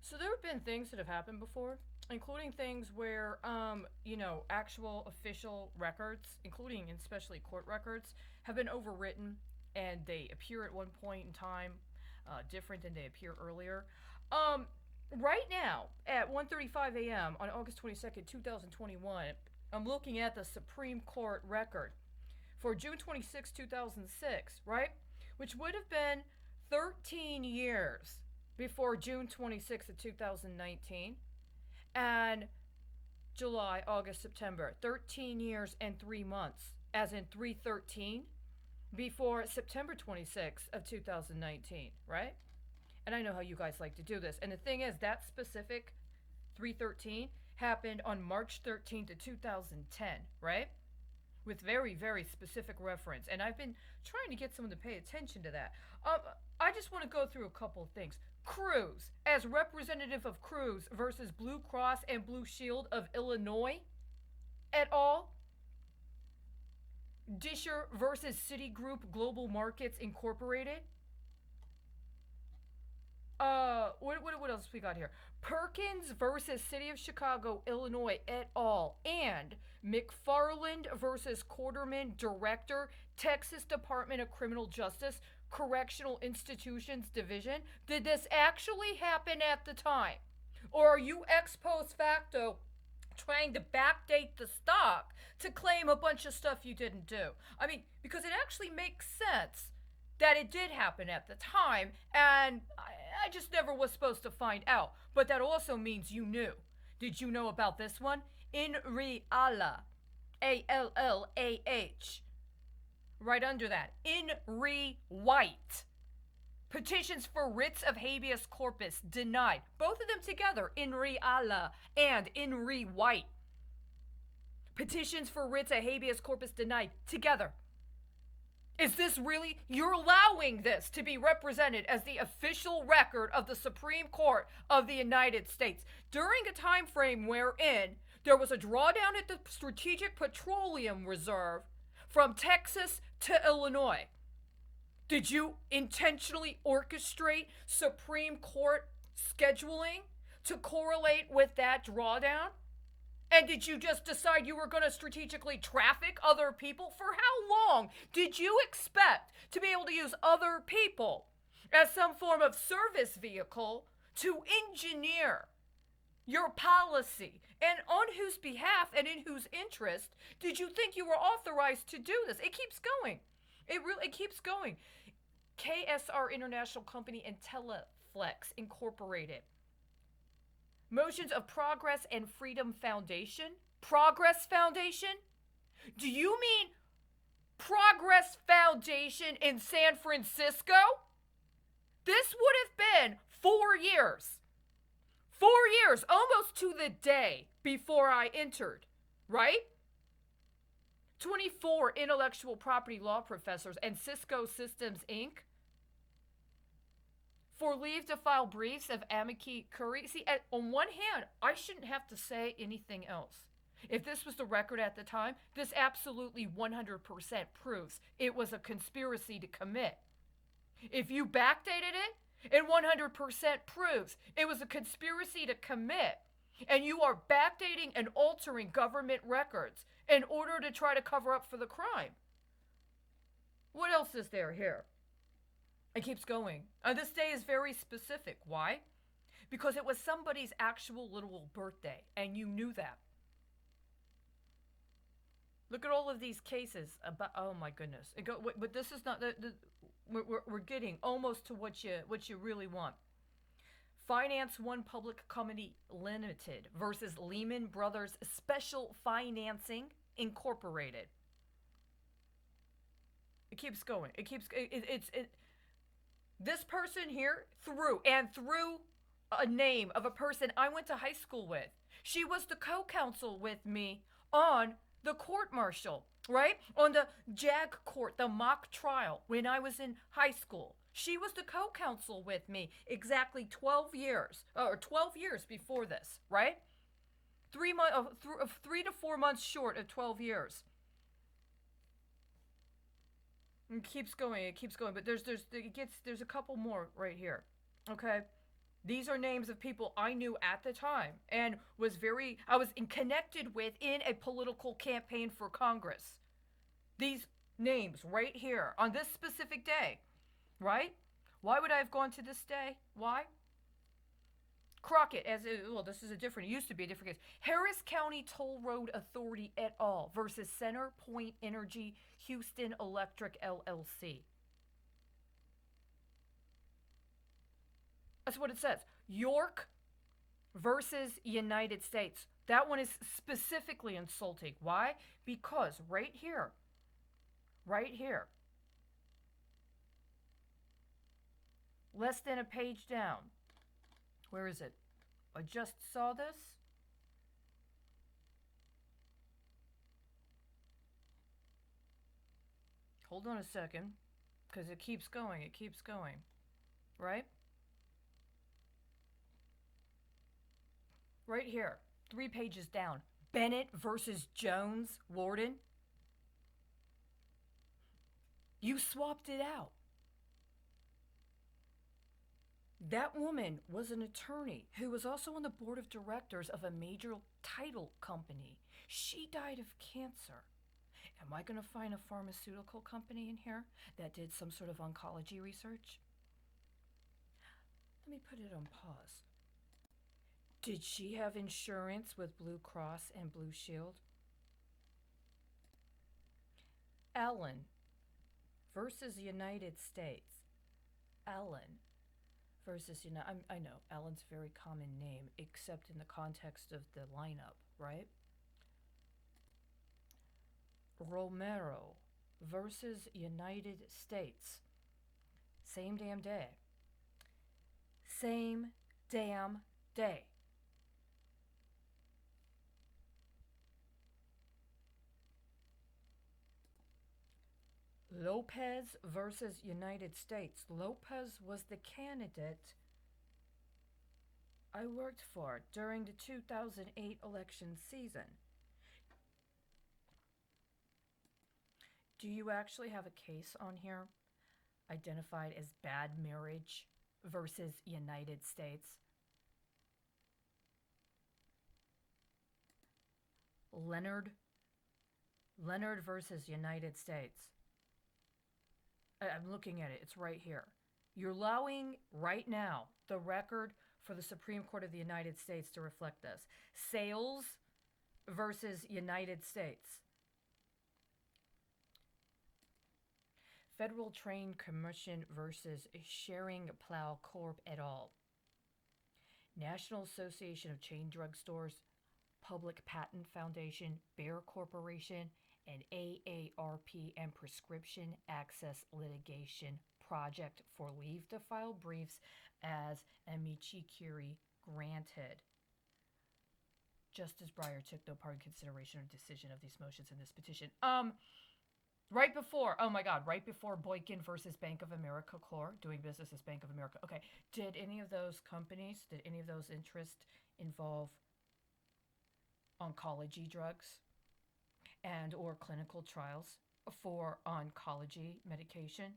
So there have been things that have happened before, including things where, actual official records, including and especially court records, have been overwritten and they appear at one point in time different than they appear earlier. Um, right now, at 1:35 a.m. on August 22nd, 2021, I'm looking at the Supreme Court record for June 26, 2006, right? Which would have been 13 years before June 26th of 2019 and July, August, September. 13 years and 3 months, as in 313, before September 26th of 2019, right? And I know how you guys like to do this. And the thing is, that specific 313 happened on March 13th of 2010, right? With very, very specific reference. And I've been trying to get someone to pay attention to that. Um, I just want to go through a couple of things. Cruz, as representative of Cruz versus Blue Cross and Blue Shield of Illinois et al. Disher versus Citigroup Global Markets Incorporated. What else we got here? Perkins versus City of Chicago, Illinois, et al. And McFarland versus Quarterman, Director, Texas Department of Criminal Justice, Correctional Institutions Division. Did this actually happen at the time? Or are you ex post facto trying to backdate the stock to claim a bunch of stuff you didn't do? I mean, because it actually makes sense that it did happen at the time, and I just never was supposed to find out. But that also means you knew. Did you know about this one? In Reallah. ALLAH. Right under that. In re White. Petitions for writs of habeas corpus denied. Both of them together. In Reallah and in re White. Petitions for writs of habeas corpus denied together. Is this really? You're allowing this to be represented as the official record of the Supreme Court of the United States during a time frame wherein there was a drawdown at the Strategic Petroleum Reserve from Texas to Illinois. Did you intentionally orchestrate Supreme Court scheduling to correlate with that drawdown? And did you just decide you were going to strategically traffic other people? For how long did you expect to be able to use other people as some form of service vehicle to engineer your policy? And on whose behalf and in whose interest did you think you were authorized to do this? It keeps going. It keeps going. KSR International Company and Teleflex Incorporated. Motions of Progress and Freedom Foundation? Progress Foundation? Do you mean Progress Foundation in San Francisco? This would have been 4 years. 4 years, almost to the day before I entered, right? 24 intellectual property law professors and Cisco Systems, Inc. for leave to file briefs of amici curiae. See, on one hand, I shouldn't have to say anything else. If this was the record at the time, this absolutely 100% proves it was a conspiracy to commit. If you backdated it, it 100% proves it was a conspiracy to commit. And you are backdating and altering government records in order to try to cover up for the crime. What else is there here? It keeps going. This day is very specific. Why? Because it was somebody's actual literal birthday, and you knew that. Look at all of these cases about. Oh my goodness! But this is not. We're getting almost to what you really want. Finance One Public Company Limited versus Lehman Brothers Special Financing Incorporated. It keeps going. This person here through a name of a person I went to high school with. She was the co-counsel with me on the court martial, right? On the JAG court, the mock trial when I was in high school. She was the co-counsel with me exactly 12 years before this, right? 3 to 4 months short of 12 years. It keeps going, but there's a couple more right here. Okay. These are names of people I knew at the time and I was connected with in a political campaign for Congress. These names right here on this specific day, right? Why would I have gone to this day? Why? Crockett, this is a different, it used to be a different case. Harris County Toll Road Authority et al. Versus Center Point Energy Houston Electric LLC. That's what it says. York versus United States. That one is specifically insulting. Why? Because right here, less than a page down. Where is it? I just saw this. Hold on a second, because it keeps going. Right? Right here, 3 pages down. Bennett versus Jones, Warden. You swapped it out. That woman was an attorney who was also on the board of directors of a major title company. She died of cancer. Am I going to find a pharmaceutical company in here that did some sort of oncology research? Let me put it on pause. Did she have insurance with Blue Cross and Blue Shield? Allen versus the United States. Allen versus I know Allen's a very common name, except in the context of the lineup, right? Romero versus United States. Same damn day. Same damn day. Lopez versus United States. Lopez was the candidate I worked for during the 2008 election season. Do you actually have a case on here identified as bad marriage versus United States? Leonard versus United States. I'm looking at it. It's right here. You're allowing right now the record for the Supreme Court of the United States to reflect this. Sales versus United States. Federal Trade Commission versus Sharing Plow Corp et al. National Association of Chain Drug Stores, Public Patent Foundation, Bayer Corporation, and AARP and Prescription Access Litigation Project for leave to file briefs as amici curiae granted. Justice Breyer took no part in consideration or decision of these motions in this petition. Right before Boykin versus Bank of America Corp., doing business as Bank of America. Okay, did any of those interests involve oncology drugs and or clinical trials for oncology medication?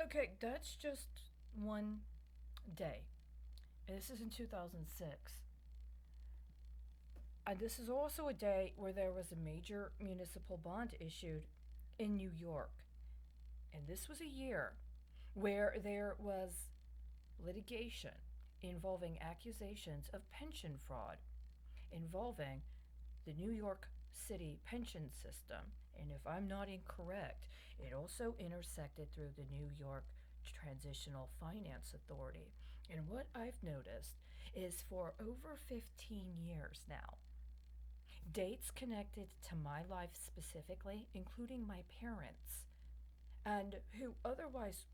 Okay, that's just one day. And this is in 2006. And this is also a day where there was a major municipal bond issued in New York. And this was a year where there was litigation involving accusations of pension fraud involving the New York City pension system. And if I'm not incorrect, it also intersected through the New York Transitional Finance Authority. And what I've noticed is for over 15 years now, dates connected to my life specifically, including my parents, and who otherwise